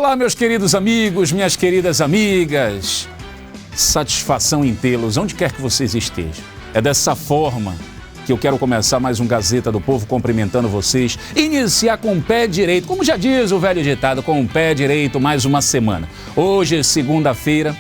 Olá, meus queridos amigos, minhas queridas amigas. Satisfação em tê-los, onde quer que vocês estejam. É dessa forma que eu quero começar mais um Gazeta do Povo cumprimentando vocês. Iniciar com o pé direito, como já diz o velho ditado, com o pé direito mais uma semana. Hoje é segunda-feira.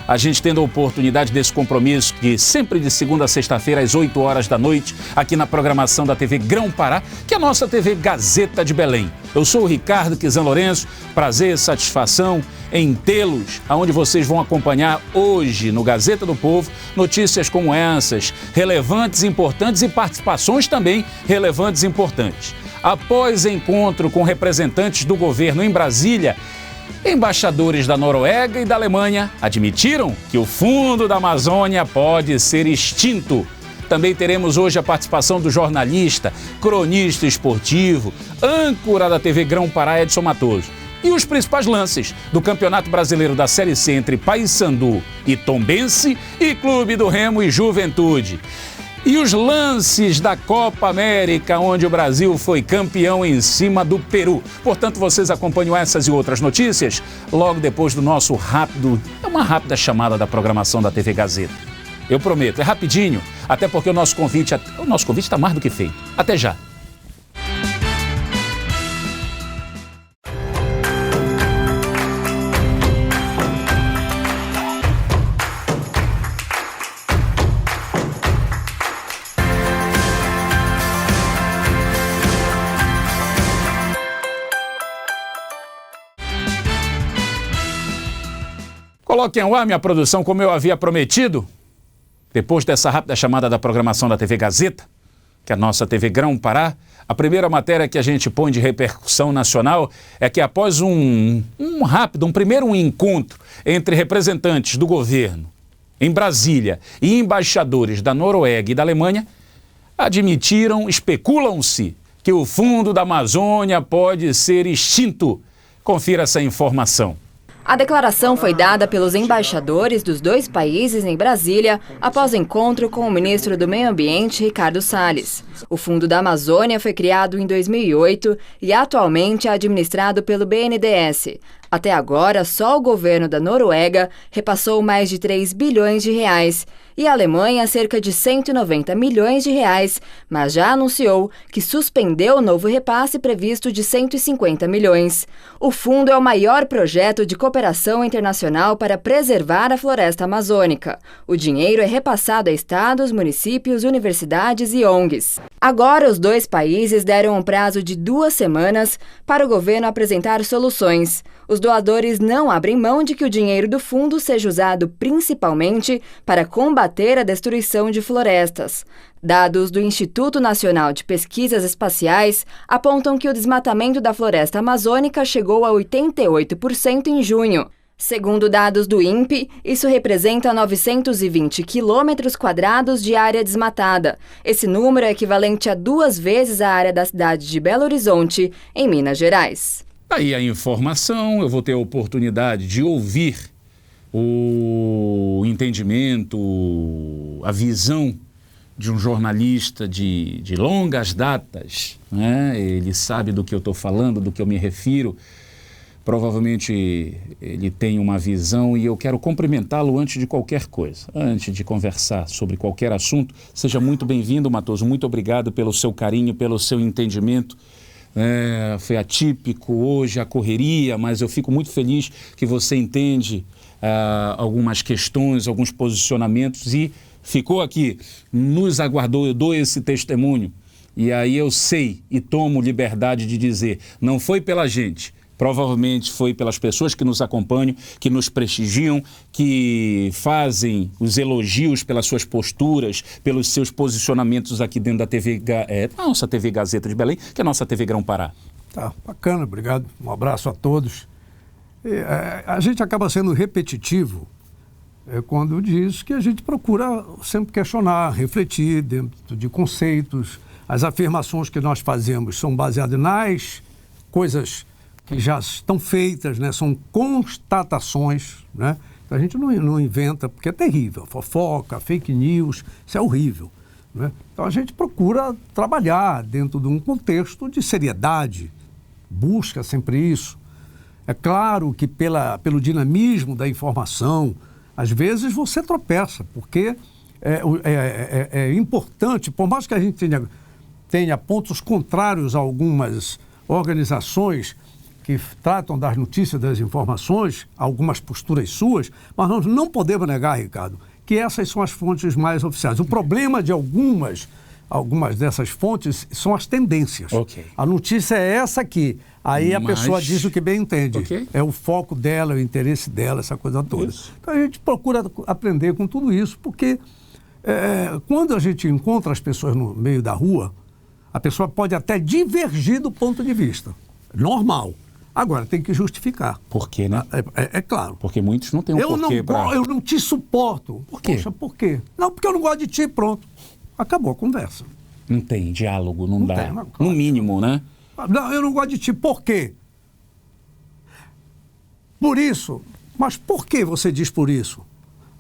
A gente tendo a oportunidade desse compromisso que sempre de segunda a sexta-feira às 8 horas da noite, aqui na programação da TV Grão-Pará, que é a nossa TV Gazeta de Belém. Eu sou o Ricardo Kizan Lourenço, prazer e satisfação em tê-los, aonde vocês vão acompanhar hoje no Gazeta do Povo notícias como essas, relevantes, importantes e participações também relevantes e importantes. Após encontro com representantes do governo em Brasília, embaixadores da Noruega e da Alemanha admitiram que o fundo da Amazônia pode ser extinto. Também teremos hoje a participação do jornalista, cronista esportivo, âncora da TV Grão-Pará, Edson Matoso. E os principais lances do Campeonato Brasileiro da Série C entre Paysandu e Tombense e Clube do Remo e Juventude. E os lances da Copa América, onde o Brasil foi campeão em cima do Peru. Portanto, vocês acompanham essas e outras notícias logo depois do nosso uma rápida chamada da programação da TV Gazeta. Eu prometo, é rapidinho, até porque o nosso convite está mais do que feito. Até já! Coloquem ao ar minha produção como eu havia prometido. Depois dessa rápida chamada da programação da TV Gazeta, que é a nossa TV Grão-Pará, a primeira matéria que a gente põe de repercussão nacional é que após um primeiro encontro entre representantes do governo em Brasília e embaixadores da Noruega e da Alemanha, especulam-se que o fundo da Amazônia pode ser extinto. Confira essa informação. A declaração foi dada pelos embaixadores dos dois países em Brasília após encontro com o ministro do Meio Ambiente, Ricardo Salles. O Fundo da Amazônia foi criado em 2008 e atualmente é administrado pelo BNDES. Até agora, só o governo da Noruega repassou mais de 3 bilhões de reais e a Alemanha cerca de 190 milhões de reais, mas já anunciou que suspendeu o novo repasse previsto de 150 milhões. O fundo é o maior projeto de cooperação internacional para preservar a floresta amazônica. O dinheiro é repassado a estados, municípios, universidades e ONGs. Agora, os dois países deram um prazo de 2 semanas para o governo apresentar soluções. Os doadores não abrem mão de que o dinheiro do fundo seja usado principalmente para combater a destruição de florestas. Dados do Instituto Nacional de Pesquisas Espaciais apontam que o desmatamento da floresta amazônica chegou a 88% em junho. Segundo dados do INPE, isso representa 920 quilômetros quadrados de área desmatada. Esse número é equivalente a 2 vezes a área da cidade de Belo Horizonte, em Minas Gerais. Aí a informação, eu vou ter a oportunidade de ouvir o entendimento, a visão de um jornalista de longas datas, né? Ele sabe do que eu estou falando, do que eu me refiro. Provavelmente ele tem uma visão e eu quero cumprimentá-lo antes de qualquer coisa, antes de conversar sobre qualquer assunto. Seja muito bem-vindo, Matoso. Muito obrigado pelo seu carinho, pelo seu entendimento. Foi atípico hoje a correria, mas eu fico muito feliz que você entende algumas questões, alguns posicionamentos e ficou aqui, nos aguardou. Eu dou esse testemunho e aí eu sei e tomo liberdade de dizer, não foi pela gente, provavelmente foi pelas pessoas que nos acompanham, que nos prestigiam, que fazem os elogios pelas suas posturas, pelos seus posicionamentos aqui dentro da TV, nossa TV Gazeta de Belém, que é a nossa TV Grão-Pará. Tá, bacana, obrigado. Um abraço a todos. A gente acaba sendo repetitivo quando diz que a gente procura sempre questionar, refletir dentro de conceitos. As afirmações que nós fazemos são baseadas nas coisas que já estão feitas, né? São constatações, né? A gente não inventa, porque é terrível. Fofoca, fake news, isso é horrível, né? Então a gente procura trabalhar dentro de um contexto de seriedade, busca sempre isso. É claro que pelo dinamismo da informação, às vezes você tropeça, porque é importante, por mais que a gente tenha pontos contrários a algumas organizações que tratam das notícias, das informações, algumas posturas suas, mas nós não podemos negar, Ricardo, que essas são as fontes mais oficiais. O problema de algumas dessas fontes são as tendências. Okay. A notícia é essa aqui. Aí a pessoa diz o que bem entende. Okay. É o foco dela, o interesse dela, essa coisa toda. Isso. Então a gente procura aprender com tudo isso, porque quando a gente encontra as pessoas no meio da rua, a pessoa pode até divergir do ponto de vista. Normal. Agora, tem que justificar. Por quê, né? É claro. Porque muitos não têm porquê para... Eu não te suporto. Por quê? Poxa, por quê? Não, porque eu não gosto de ti, pronto. Acabou a conversa. Não tem diálogo, não dá. Tem, claro. No mínimo, né? Não, eu não gosto de ti, por quê? Por isso. Mas por que você diz por isso?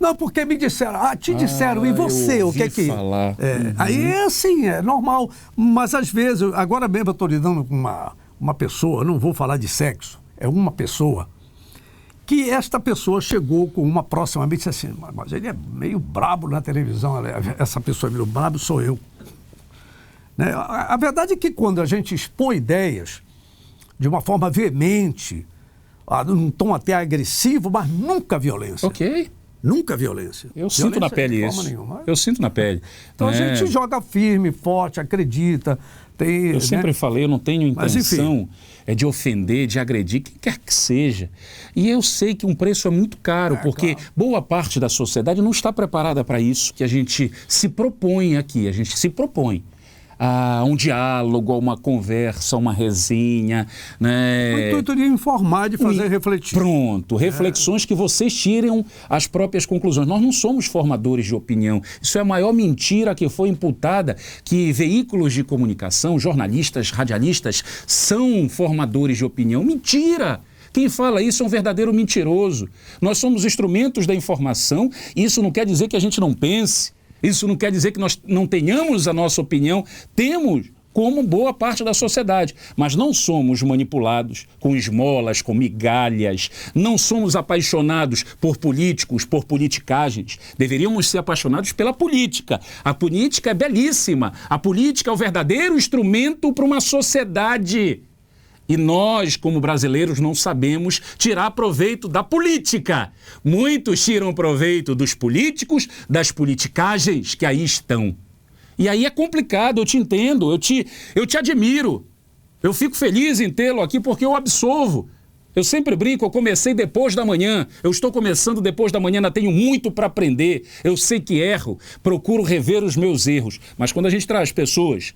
Não, porque me disseram. Te disseram, e você? O que é que... falar. Aí é assim, é normal. Mas às vezes, agora mesmo eu estou lidando com uma pessoa, não vou falar de sexo, é uma pessoa, que esta pessoa chegou com uma próxima amiga e disse assim, mas ele é meio brabo na televisão, essa pessoa é meio brabo, sou eu. Né? A verdade é que quando a gente expõe ideias de uma forma veemente, num tom até agressivo, mas nunca violência. Ok. Nunca violência. Eu sinto na pele isso. Eu sinto na pele. Então a gente joga firme, forte, acredita. Eu sempre falei, eu não tenho intenção de ofender, de agredir, quem quer que seja. E eu sei que um preço é muito caro, porque claro, boa parte da sociedade não está preparada para isso que a gente se propõe aqui. A gente se propõe a um diálogo, a uma conversa, a uma resenha, né? O intuito de informar, de fazer refletir. Pronto, reflexões que vocês tirem as próprias conclusões. Nós não somos formadores de opinião. Isso é a maior mentira que foi imputada, que veículos de comunicação, jornalistas, radialistas, são formadores de opinião. Mentira! Quem fala isso é um verdadeiro mentiroso. Nós somos instrumentos da informação e isso não quer dizer que a gente não pense. Isso não quer dizer que nós não tenhamos a nossa opinião. Temos, como boa parte da sociedade, mas não somos manipulados com esmolas, com migalhas, não somos apaixonados por políticos, por politicagens. Deveríamos ser apaixonados pela política. A política é belíssima. A política é o verdadeiro instrumento para uma sociedade. E nós, como brasileiros, não sabemos tirar proveito da política. Muitos tiram proveito dos políticos, das politicagens que aí estão. E aí é complicado, eu te entendo, eu te admiro. Eu fico feliz em tê-lo aqui porque eu absolvo. Eu sempre brinco, eu comecei depois da manhã, eu estou começando depois da manhã, ainda tenho muito para aprender. Eu sei que erro, procuro rever os meus erros. Mas quando a gente traz pessoas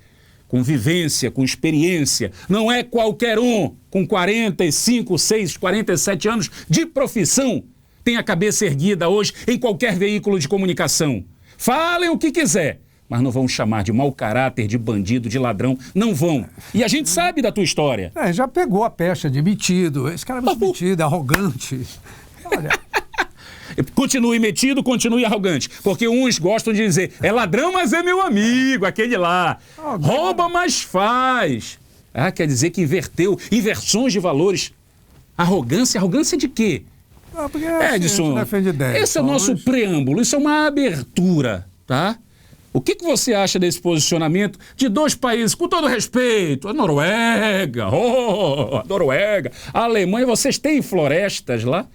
com vivência, com experiência, não é qualquer um com 45, 6, 47 anos de profissão tem a cabeça erguida hoje em qualquer veículo de comunicação. Falem o que quiser, mas não vão chamar de mau caráter, de bandido, de ladrão, não vão. E a gente sabe da tua história. Já pegou a pecha de metido, esse cara é muito metido, arrogante. Olha... Continue metido, continue arrogante. Porque uns gostam de dizer, é ladrão, mas é meu amigo, aquele lá. Rouba, mas faz. Quer dizer que inverteu, inversões de valores. Arrogância de quê? Porque Edson, esse é o nosso preâmbulo, isso é uma abertura, tá? O que você acha desse posicionamento de dois países, com todo respeito, a Noruega, a Alemanha, vocês têm florestas lá?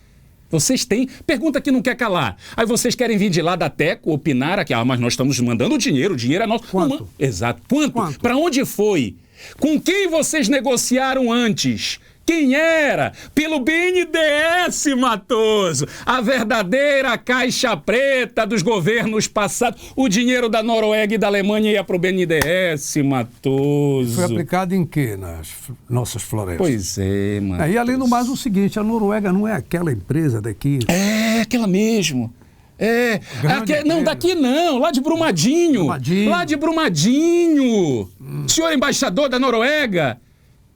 Vocês têm? Pergunta que não quer calar. Aí vocês querem vir de lá da Teco, opinar aqui. Mas nós estamos mandando dinheiro, o dinheiro é nosso. Quanto? Exato. Quanto? Para onde foi? Com quem vocês negociaram antes? Quem era? Pelo BNDES, Matoso. A verdadeira caixa preta dos governos passados. O dinheiro da Noruega e da Alemanha ia para o BNDES, Matoso. Foi aplicado em quê nas nossas florestas? Pois é, mano. E além do mais, o seguinte, a Noruega não é aquela empresa daqui? É, aquela mesmo. Não, daqui não, lá de Brumadinho. Lá de Brumadinho. Senhor embaixador da Noruega.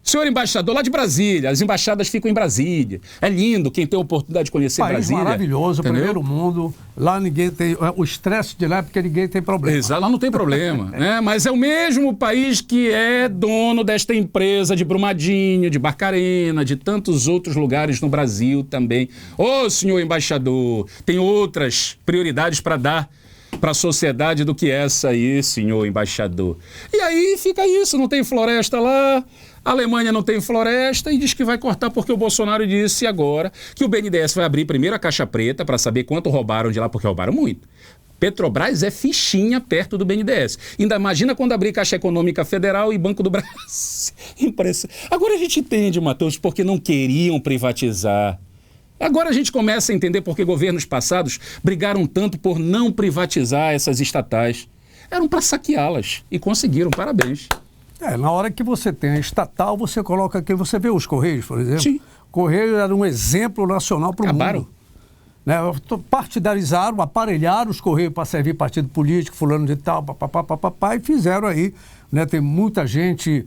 Senhor embaixador, lá de Brasília, as embaixadas ficam em Brasília. É lindo quem tem a oportunidade de conhecer país Brasília. Maravilhoso, entendeu? Primeiro mundo. Lá ninguém tem... O estresse de lá é porque ninguém tem problema. Exato, lá não tem problema, né? Mas é o mesmo país que é dono desta empresa de Brumadinho, de Barcarena, de tantos outros lugares no Brasil também. Ô, senhor embaixador, tem outras prioridades para dar para a sociedade do que essa aí, senhor embaixador. E aí fica isso, não tem floresta lá, a Alemanha não tem floresta e diz que vai cortar porque o Bolsonaro disse agora que o BNDES vai abrir primeiro a caixa preta para saber quanto roubaram de lá, porque roubaram muito. Petrobras é fichinha perto do BNDES. Ainda imagina quando abrir Caixa Econômica Federal e Banco do Brasil. Impressionante. Agora a gente entende, Matheus, porque não queriam privatizar. Agora a gente começa a entender por que governos passados brigaram tanto por não privatizar essas estatais. Eram para saqueá-las e conseguiram, parabéns. Na hora que você tem a estatal, você coloca aqui, você vê os Correios, por exemplo. Sim. Correio era um exemplo nacional para o mundo. Né? Partidarizaram, aparelharam os Correios para servir partido político, fulano de tal, papapá, e fizeram aí. Né? Tem muita gente...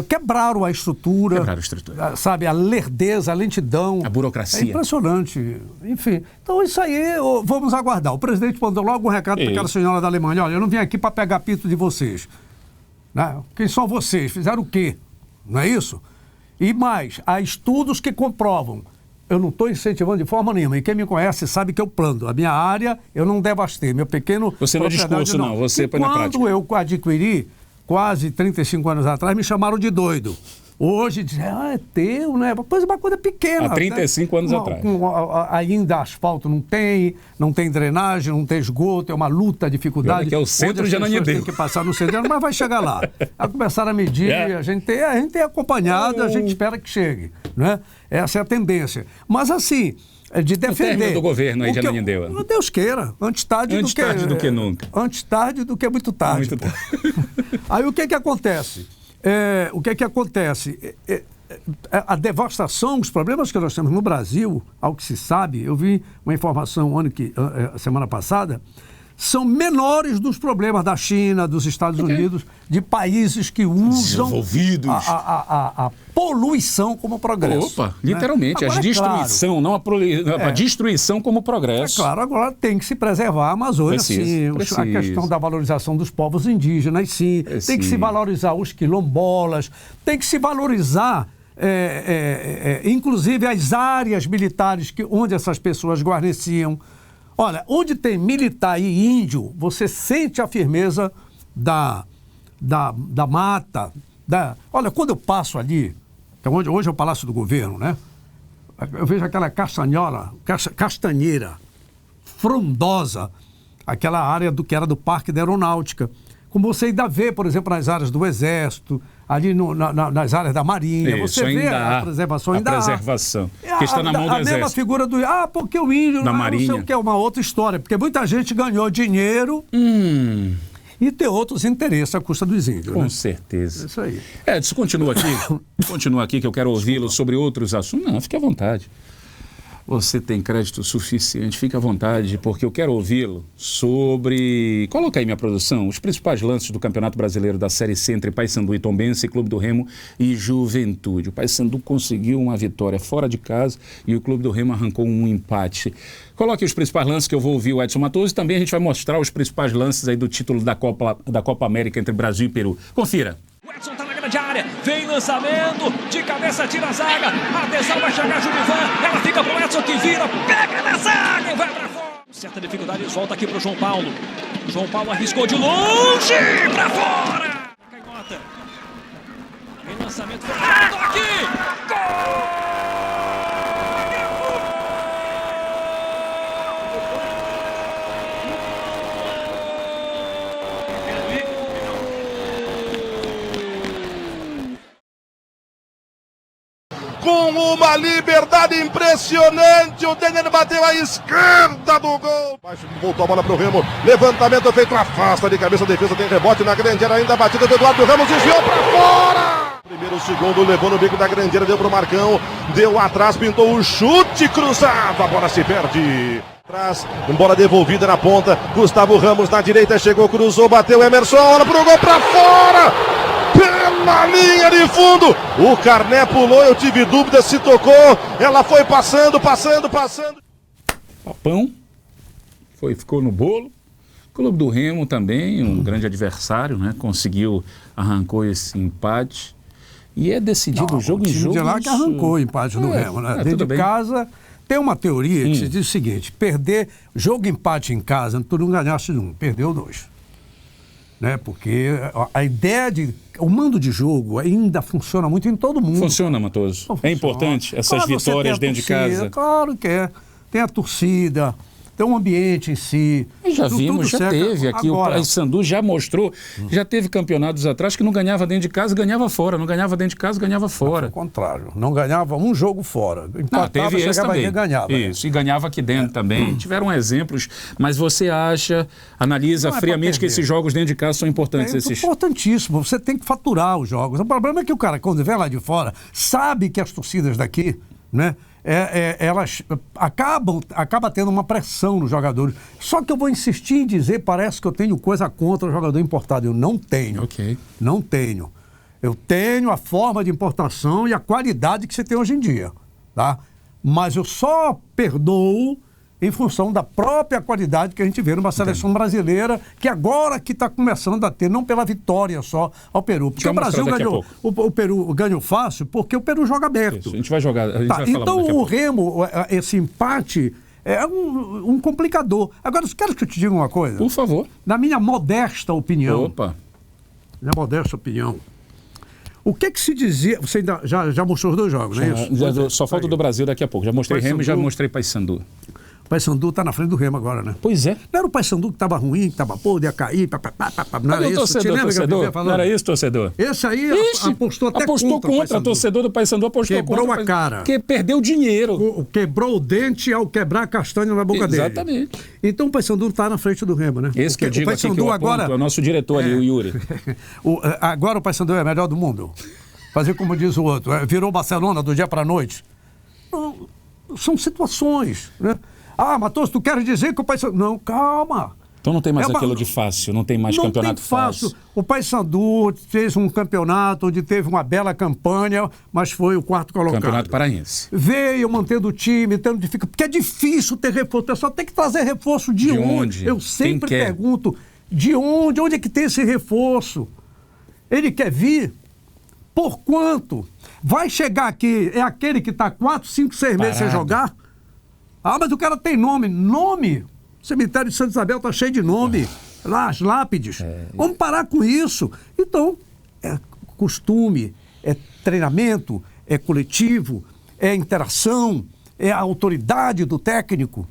quebraram a estrutura. Quebraram a estrutura. Sabe, a lerdeza, a lentidão. A burocracia. É impressionante. Enfim, então isso aí, vamos aguardar. O presidente mandou logo um recado para aquela senhora da Alemanha. Olha, eu não vim aqui para pegar pito de vocês. Né? Quem são vocês? Fizeram o quê? Não é isso? E mais, há estudos que comprovam. Eu não estou incentivando de forma nenhuma. E quem me conhece sabe que eu planto. A minha área, eu não devastei. Meu pequeno... Você não é discurso, não. Você põe na prática. Quando eu adquiri, quase 35 anos atrás, me chamaram de doido. Hoje dizem, é teu, né? Pois é uma coisa pequena. Há 35 anos atrás. Ainda asfalto não tem drenagem, não tem esgoto, é uma luta, dificuldade. Que é o centro de Ananindeua. Tem que passar no centro, mas vai chegar lá. A começar a medir, a gente tem acompanhado, a gente espera que chegue. Né? Essa é a tendência. Mas assim, de defender... O término do governo aí de Ananindeua. Deus queira, antes tarde do que nunca. Antes tarde do que muito tarde. Muito tarde. Aí o que acontece? A devastação, os problemas que nós temos no Brasil, ao que se sabe, eu vi uma informação semana passada, são menores dos problemas da China, dos Estados Unidos, de países que usam a poluição como progresso. Opa, literalmente, né? A destruição, claro, não a destruição como progresso. É claro, agora tem que se preservar a Amazônia, sim. A questão da valorização dos povos indígenas, sim. Tem que se valorizar os quilombolas, tem que se valorizar, inclusive, as áreas militares onde essas pessoas guarneciam. Olha, onde tem militar e índio, você sente a firmeza da mata. Olha, quando eu passo ali, hoje é o Palácio do Governo, né? Eu vejo aquela castanheira frondosa, aquela área que era do Parque da Aeronáutica. Como você ainda vê, por exemplo, nas áreas do Exército, ali nas áreas da Marinha, isso, você vê a preservação. Que está na mão do Exército. A mesma figura do... porque o índio... Da Marinha. Não sei o que, é uma outra história. Porque muita gente ganhou dinheiro e tem outros interesses à custa dos índios. Com certeza. Isso aí. Edson, continua aqui que eu quero ouvi-lo sobre outros assuntos. Não, fique à vontade. Você tem crédito suficiente, fique à vontade, porque eu quero ouvi-lo sobre... Coloca aí, minha produção, os principais lances do Campeonato Brasileiro da Série C entre Paysandu e Tombense, Clube do Remo e Juventude. O Paysandu conseguiu uma vitória fora de casa e o Clube do Remo arrancou um empate. Coloque os principais lances que eu vou ouvir o Edson Matoso e também a gente vai mostrar os principais lances aí do título da Copa América entre Brasil e Peru. Confira. O Edson tá na grande área, vem lançamento, de cabeça tira a zaga, atenção, vai chegar a Julivan, ela fica pro Edson que vira, pega na zaga e vai pra fora. Certa dificuldade, volta aqui pro João Paulo. João Paulo arriscou de longe, pra fora. Canhota, vem lançamento, toque, gol! Com uma liberdade impressionante, o Denner bateu à esquerda do gol. Voltou a bola para o Remo, levantamento feito, afasta de cabeça a defesa, tem rebote na grande área, ainda a batida do Eduardo Ramos, desviou para fora. Primeiro, segundo, levou no bico da grande área, deu para o Marcão, deu atrás, pintou o chute cruzado, a bola se perde. Atrás, bola devolvida na ponta, Gustavo Ramos na direita, chegou, cruzou, bateu, Emerson, bola para o gol, para fora. Pela linha de fundo, O Carné pulou, eu tive dúvida se tocou. Ela foi passando. Papão. Ficou no bolo. Clube do Remo também, um grande adversário, né? Arrancou esse empate. E é decidido o jogo em jogo. O time de lá que arrancou o empate no Remo, né? Dentro de casa, tem uma teoria que se diz o seguinte: perder jogo empate em casa, tu não ganhaste um, perdeu 2. Né? Porque a ideia o mando de jogo ainda funciona muito em todo mundo. Funciona, Matoso. É importante essas vitórias dentro de casa. Claro que é. Tem a torcida, tem o ambiente em si. E já vimos, já teve aqui. Agora, o Paysandu já mostrou, já teve campeonatos atrás que não ganhava dentro de casa, ganhava fora. Não ganhava dentro de casa, ganhava fora. Ao contrário, não ganhava um jogo fora. Empatava, teve esse também. E ganhava. Isso, e ganhava aqui dentro também. Tiveram exemplos, mas você analisa friamente que esses jogos dentro de casa são importantes. Importantíssimo, você tem que faturar os jogos. O problema é que o cara, quando vem lá de fora, sabe que as torcidas daqui, né? Elas acaba tendo uma pressão nos jogadores. Só que eu vou insistir em dizer, parece que eu tenho coisa contra o jogador importado. Eu não tenho. Ok. Não tenho. Eu tenho a forma de importação e a qualidade que você tem hoje em dia, tá? Mas eu só perdoo em função da própria qualidade que a gente vê numa seleção brasileira, que agora que está começando a ter, não pela vitória só ao Peru. Porque o Brasil ganhou, o Peru ganhou fácil porque o Peru joga aberto. Isso, a gente vai jogar, vai falar então o Remo, esse empate é um complicador. Agora, quero que eu te diga uma coisa. Por favor. Na minha modesta opinião. Opa. Na modesta opinião. O que se dizia... Você ainda já mostrou os 2 jogos, não é isso? Só falta o do Brasil daqui a pouco. Já mostrei Remo e já mostrei Paysandu. O Paysandu está na frente do Remo agora, né? Pois é. Não era o Paysandu que estava ruim, que estava ia cair, não era isso? Torcedor? Não era isso, torcedor? Esse aí apostou contra o torcedor do Paysandu, apostou Quebrou contra. A cara. Porque perdeu dinheiro. Quebrou o dente ao quebrar a castanha na boca dele. Exatamente. Então o Paysandu está na frente do Remo, né? Esse que eu digo aqui que eu aponto, é o nosso diretor ali, o Yuri. Agora o Paysandu é o melhor do mundo. Fazer como diz o outro, virou Barcelona do dia para a noite. Não, são situações, né? Matoso, tu queres dizer que o Paysandu... Não, calma. Então não tem mais aquilo de fácil, não tem mais campeonato fácil. O Paysandu fez um campeonato onde teve uma bela campanha, mas foi o 4º colocado. Campeonato Paraense. Veio mantendo o time, tendo dificuldade, porque é difícil ter reforço. O pessoal tem que trazer reforço de onde? Eu sempre pergunto, de onde? Onde é que tem esse reforço? Ele quer vir? Por quanto? Vai chegar aqui, é aquele que está 4, 5, 6 meses sem jogar? Mas o cara tem nome. Nome? O cemitério de Santa Isabel está cheio de nome. Lá, as lápides. Vamos parar com isso. Então, é costume, é treinamento, é coletivo, é interação, é a autoridade do técnico.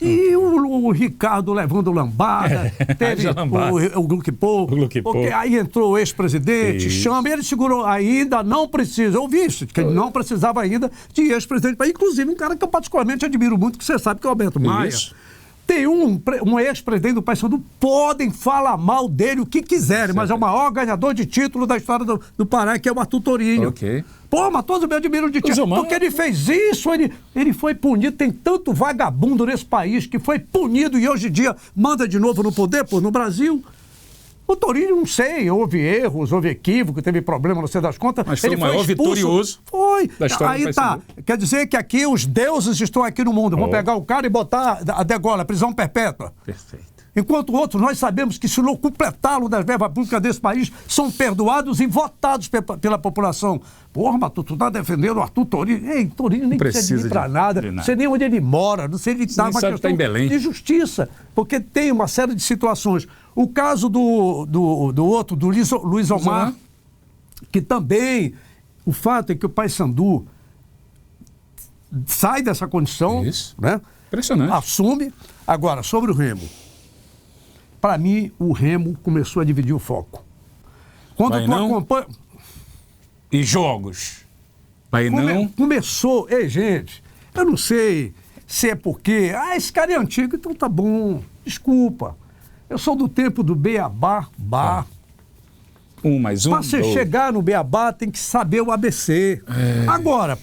E o Ricardo levando lambada, teve o Gluckpol, porque aí entrou o ex-presidente, chama, ele segurou, ainda não precisa, eu ouvi isso, que ele não precisava ainda de ex-presidente, inclusive um cara que eu particularmente admiro muito, que você sabe que é o Alberto Maia. Tem um ex-presidente do Paysandu, podem falar mal dele o que quiserem, mas é o maior ganhador de título da história do Pará, que é o Arthur Torinho. Mas todos me admiram de título. Porque ele fez isso, ele foi punido. Tem tanto vagabundo nesse país que foi punido e hoje em dia manda de novo no poder, no Brasil. O Torinho, não sei, houve erros, houve equívoco, teve problema, não sei das contas. Mas foi o maior vitorioso da história do Paysandu. Quer dizer que aqui os deuses estão aqui no mundo. Vão pegar o cara e botar a degola, prisão perpétua. Perfeito. Enquanto outros, nós sabemos que se não completá-lo das verbas públicas desse país, são perdoados e votados pela população. Mas tu tá defendendo o Arthur Torinho. Ei, Torinho nem precisa de ir pra nada. Não sei nem onde ele mora, não sei onde ele está. Uma questão em Belém. De justiça, porque tem uma série de situações. O caso do outro, do Luiz Omar, que também, o fato é que o Paysandu sai dessa condição, né? Impressionante. Assume. Agora, sobre o Remo. Para mim, o Remo começou a dividir o foco. Quando tu acompanha... E jogos? Não? Começou... Ei, gente, eu não sei se é porque... esse cara é antigo, então tá bom. Desculpa. Eu sou do tempo do Beabá. Mais um. Para você chegar no Beabá, tem que saber o ABC. Agora,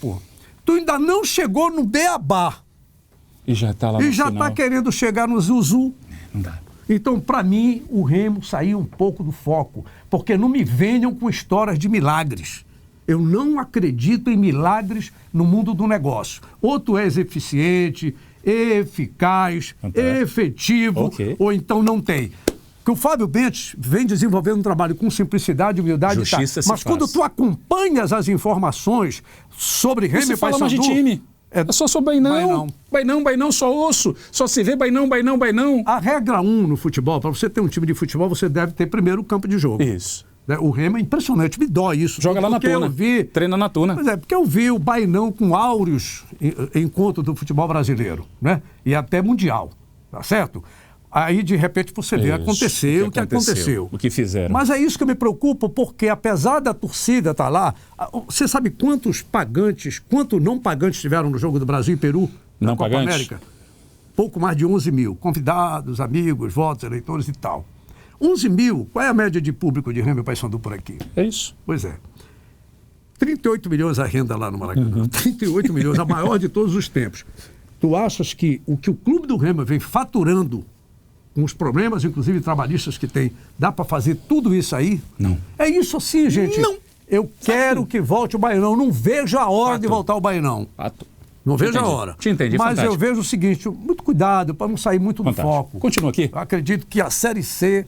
tu ainda não chegou no Beabá. E já tá lá no E já final. tá querendo chegar no Zuzu. Não dá. Então, para mim, o Remo saiu um pouco do foco, porque não me venham com histórias de milagres. Eu não acredito em milagres no mundo do negócio. Ou tu és eficiente, eficaz, efetivo, ou então não tem. Que o Fábio Bentes vem desenvolvendo um trabalho com simplicidade, humildade, mas quando tu acompanhas as informações sobre Remo e Paysandu... Você fala mais de time. É só Bainão. Bainão, só osso. Só se vê Bainão. A regra 1 no futebol, para você ter um time de futebol, você deve ter primeiro o campo de jogo. Isso. O Remo é impressionante, me dói isso. Joga lá na Tuna, treina na Tuna. Pois é, porque eu vi o Bainão com áureos encontros do futebol brasileiro, né? E até mundial, tá certo? Aí, de repente, você vê, aconteceu o que aconteceu. O que fizeram. Mas é isso que eu me preocupo, porque apesar da torcida estar lá, você sabe quantos não pagantes tiveram no jogo do Brasil e Peru? Não Copa pagantes? América? Pouco mais de 11 mil. Convidados, amigos, votos, eleitores e tal. 11 mil, qual é a média de público de Remo e Paysandu por aqui? É isso. Pois é. 38 milhões a renda lá no Maracanã. 38 milhões, a maior de todos os tempos. Tu achas que o Clube do Remo vem faturando, com os problemas, inclusive trabalhistas que tem, dá para fazer tudo isso aí? Não. É isso assim, gente. Não. Eu quero que volte o Bainão. Não vejo a hora de voltar o Bainão. Não vejo a hora. Te entendi, mas fantástico. eu vejo o seguinte, muito cuidado para não sair muito do foco. Continua aqui. Eu acredito que a Série C...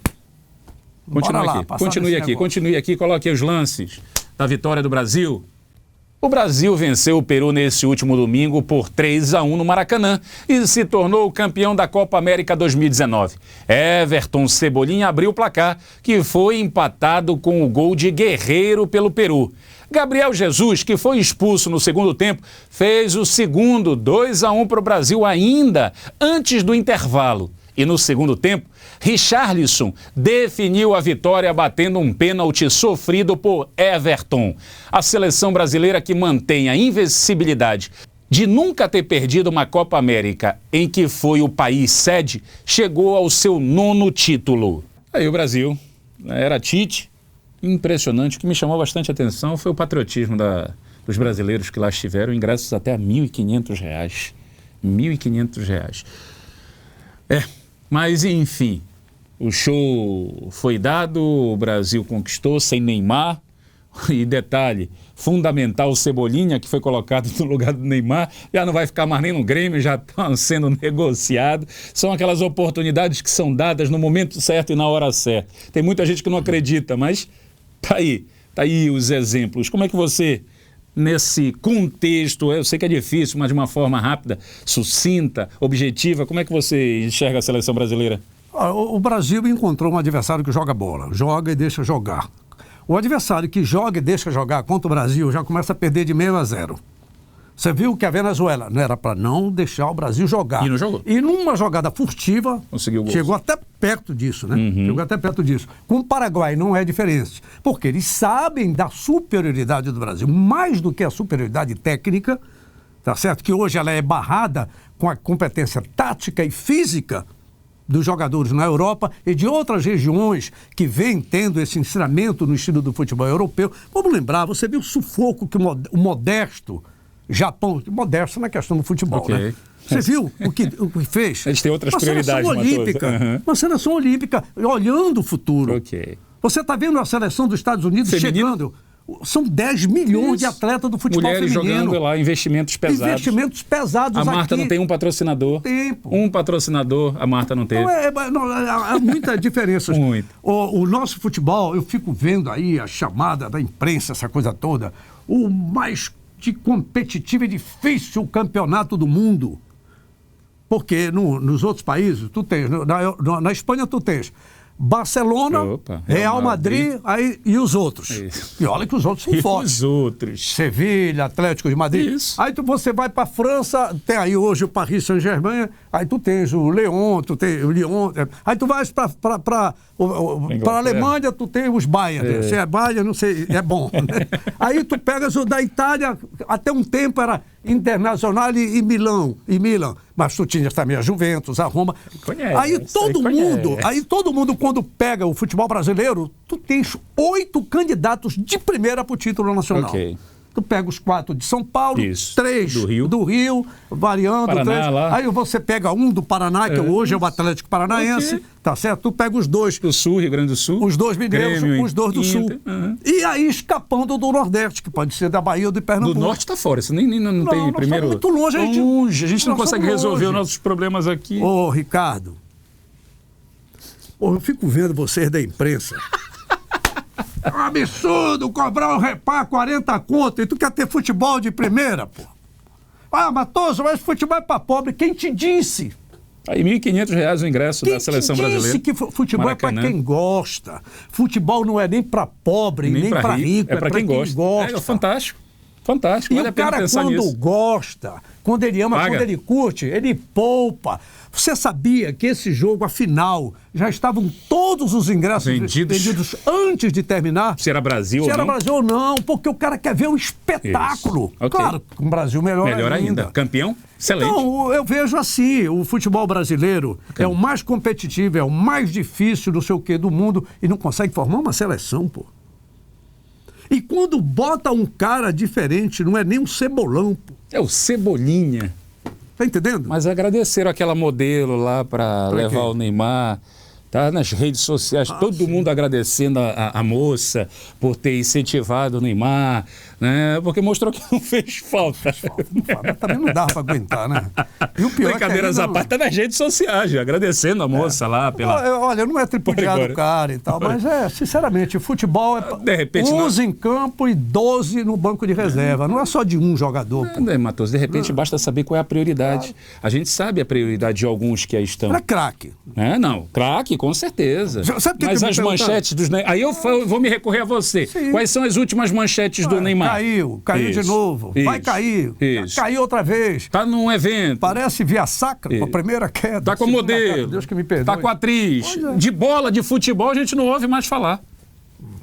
Continue aqui, coloque os lances da vitória do Brasil. O Brasil venceu o Peru nesse último domingo por 3-1 no Maracanã e se tornou o campeão da Copa América 2019. Everton Cebolinha abriu o placar, que foi empatado com o gol de Guerreiro pelo Peru. Gabriel Jesus, que foi expulso no segundo tempo, fez o segundo 2-1 para o Brasil ainda antes do intervalo. E no segundo tempo, Richarlison definiu a vitória batendo um pênalti sofrido por Everton. A seleção brasileira, que mantém a invencibilidade de nunca ter perdido uma Copa América em que foi o país sede, chegou ao seu 9º título. Aí o Brasil, era Tite, impressionante. O que me chamou bastante atenção foi o patriotismo dos brasileiros que lá estiveram, ingressos até a R$ 1.500. R$ 1.500. Mas enfim, o show foi dado, o Brasil conquistou sem Neymar. E detalhe, fundamental, o Cebolinha, que foi colocado no lugar do Neymar, já não vai ficar mais nem no Grêmio, já está sendo negociado. São aquelas oportunidades que são dadas no momento certo e na hora certa. Tem muita gente que não acredita, mas tá aí os exemplos. Como é que você, nesse contexto, eu sei que é difícil, mas de uma forma rápida, sucinta, objetiva, como é que você enxerga a seleção brasileira? O Brasil encontrou um adversário que joga bola, joga e deixa jogar. O adversário que joga e deixa jogar contra o Brasil já começa a perder de 0-0. Você viu que a Venezuela não era para não deixar o Brasil jogar. E não jogou. E numa jogada furtiva, conseguiu o gol. Chegou até perto disso, né? Chegou até perto disso. Com o Paraguai não é diferente. Porque eles sabem da superioridade do Brasil, mais do que a superioridade técnica, tá certo? Que hoje ela é barrada com a competência tática e física dos jogadores na Europa e de outras regiões que vêm tendo esse ensinamento no estilo do futebol europeu. Vamos lembrar, você viu o sufoco que o modesto Japão, modesto na questão do futebol, né? Você viu o que fez? Eles têm outras prioridades, uma seleção olímpica olhando o futuro. Você está vendo a seleção dos Estados Unidos chegando... São 10 milhões de atletas do futebol mulheres feminino. Jogando lá, investimentos pesados. Investimentos pesados aqui. A Marta não tem um patrocinador. Um patrocinador, a Marta não teve. Há muita diferença. Muito. O nosso futebol, eu fico vendo aí a chamada da imprensa, essa coisa toda, o mais competitivo e difícil campeonato do mundo. Porque nos outros países, tu tens, na Espanha tu tens Barcelona, Real Madrid e os outros. E olha que os outros são fortes. Os outros. Sevilha, Atlético de Madrid. Isso. Aí você vai para a França, tem aí hoje o Paris Saint-Germain, aí tu tens o Lyon, tu tens o Lyon. Aí tu vais para a Alemanha, tu tem os Bayern. Se é Bayern, não sei, é bom. Né? Aí tu pegas o da Itália, até um tempo era Internacional e Milan. Mas tu tinhas também a Juventus, a Roma. Aí todo mundo, quando pega o futebol brasileiro, tu tens 8 candidatos de primeira para o título nacional. Tu pega os 4 de São Paulo, Isso. 3 do Rio, variando, Paraná, 3. lá. Aí você pega um do Paraná, que hoje é o Atlético Paranaense, Ok. tá certo? Tu pega os 2 Do Sul, Rio Grande do Sul. os 2 mineiros, Grêmio, os 2 do Inter, Sul. E aí escapando do Nordeste, que pode ser da Bahia ou de Do Pernambuco. Norte está fora, isso nem não tem nós primeiro... estamos muito longe, a gente não nós consegue estamos resolver os longe. nossos problemas aqui. Ô, Ricardo, eu fico vendo vocês da imprensa. É um absurdo cobrar o repá 40 conto e tu quer ter futebol de primeira, pô. Ah, Matoso, mas futebol é pra pobre. Quem te disse? Aí R$1.500 o ingresso da seleção Quem te brasileira. disse que futebol Maracanã. é pra quem gosta? Futebol não é nem pra pobre, nem pra rico, É para quem gosta. É fantástico. Fantástico. E Vale o a pena cara, pensar quando nisso. gosta, quando ele ama, Paga. quando ele curte, ele poupa. Você sabia que esse jogo, afinal, já estavam todos os ingressos vendidos antes de terminar? Se era Brasil ou Se era não? Brasil ou não, porque o cara quer ver o espetáculo. Isso. Ok. Claro, com o Brasil melhor ainda. Campeão? Excelente. Então, eu vejo assim, o futebol brasileiro é o mais competitivo, é o mais difícil, não sei o quê, do mundo, e não consegue formar uma seleção, pô. E quando bota um cara diferente, não é nem um Cebolão, pô. É o Cebolinha. Tá entendendo? Mas agradeceram aquela modelo lá para levar quê? o Neymar. Tá nas redes sociais, todo mundo agradecendo a moça por ter incentivado o Neymar, né? Porque mostrou que não fez falta. Mas também não dá pra aguentar, né? E o pior Brincadeiras é que à parte, tá nas redes sociais, agradecendo a moça lá pela... Olha, não é tripudiado Por o cara e tal, mas sinceramente, o futebol é De repente, 11 em campo e 12 no banco de reserva. Não é só de um jogador. Pô. Matoso, de repente basta saber qual é a prioridade. A gente sabe a prioridade de alguns que aí estão. Era craque. Não, craque, com certeza. Sabe o que Mas que me as perguntaram? manchetes dos... Aí eu vou me recorrer a você. Sim. Quais são as últimas manchetes do Neymar? Caiu Isso, de novo. Vai isso, cair. isso. Caiu outra vez. Tá num evento. Parece via sacra, a primeira queda. Tá com segunda modelo. queda. Deus que me perdoe. Tá com atriz. Pois é. De bola, de futebol, a gente não ouve mais falar.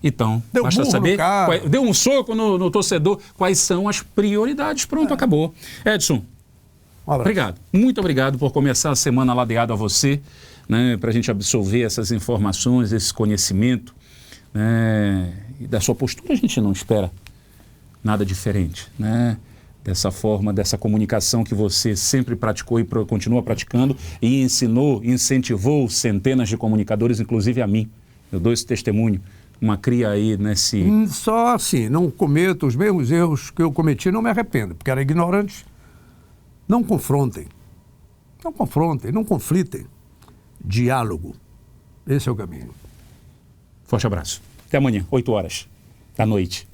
Então, Deu basta burro saber. no cara. Deu um soco no torcedor. Quais são as prioridades? Pronto, acabou. Edson, Um abraço. obrigado. Muito obrigado por começar a semana ladeado a você, né, para a gente absorver essas informações, esse conhecimento. Né, e da sua postura a gente não espera nada diferente, né? Dessa forma, dessa comunicação que você sempre praticou e continua praticando e ensinou, incentivou centenas de comunicadores, inclusive a mim. Eu dou esse testemunho. Uma cria aí nesse... Só assim, não cometo os mesmos erros que eu cometi, não me arrependo, porque era ignorante. Não confrontem. Não confrontem, não conflitem. Diálogo. Esse é o caminho. Forte abraço. Até amanhã, 8 horas da noite.